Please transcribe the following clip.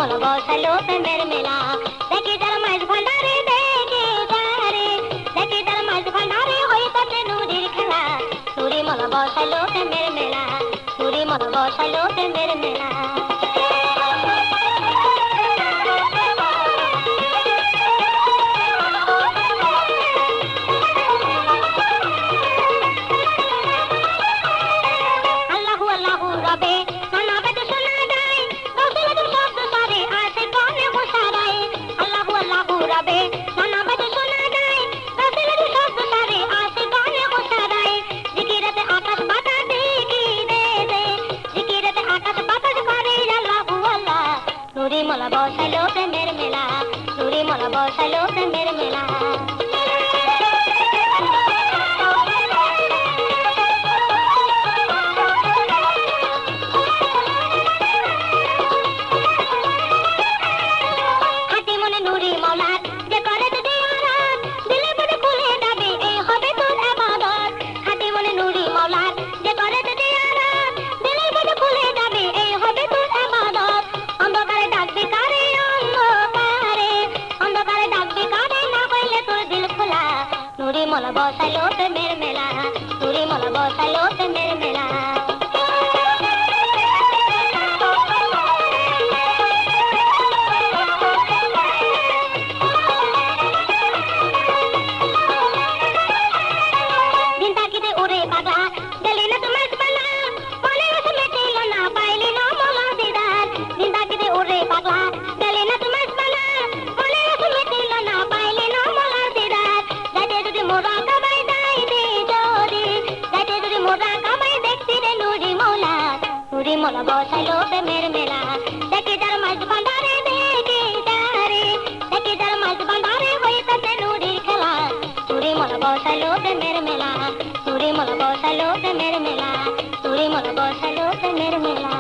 मोला बसालो प्रेमेर मेला देखी तार माइज भांडारे देखी तार माइज भांडारे হইতাছে নুরির খেলা নুরি মোলা বসালো প্রেমের মেলা নুরি মোলা বসালো প্রেমের মেলা নুরি মোলা বসালো প্রেমের মেলা নুরি মোলা বসালো প্রেমের মেলা হাতি মনে নুরি মৌলার যে করে যদি আরাম দিলে পরে ফুলে যাবে এই হবে তোর ইবাদত হাতি মনে নুরি মৌলার যে করে যদি আরাম দিলে পরে ফুলে যাবে এই হবে তোর ইবাদত অন্ধকারে ডাকবে কারে অন্ধকারে ডাকবে কারে না হইলে তোর দিল খোলা নুরি মোলা বসালো প্রেমের মেলা নুরি মোলা বসালো প্রেমের মেলা দিন তাকিতে ওরে পাগলা গেলি না তোমার পালা মনে আছে মেটিল না পাইলি না মোলা দিদার দিন তাকিতে ওরে পাগলা গেলি না তোমার পালা মনে আছে মেটিল না পাইলি না মোলা দিদার যাইতে যদি মোরা কাবাই দাই দে জোরি যাইতে যদি মোরা কাবাই দেখছি রে নুরি মোলা নুরি মোলা বসালো প্রেমের মেলা দেখি যার মাঝ ভান্ডারে দেখি যার মাঝ ভান্ডারে হইতাছে নুরির খেলা নুরি মোলা বসালো প্রেমের মেলা নুরি মোলা বসালো প্রেমের মেলা নুরি মোলা বসালো প্রেমের মেলা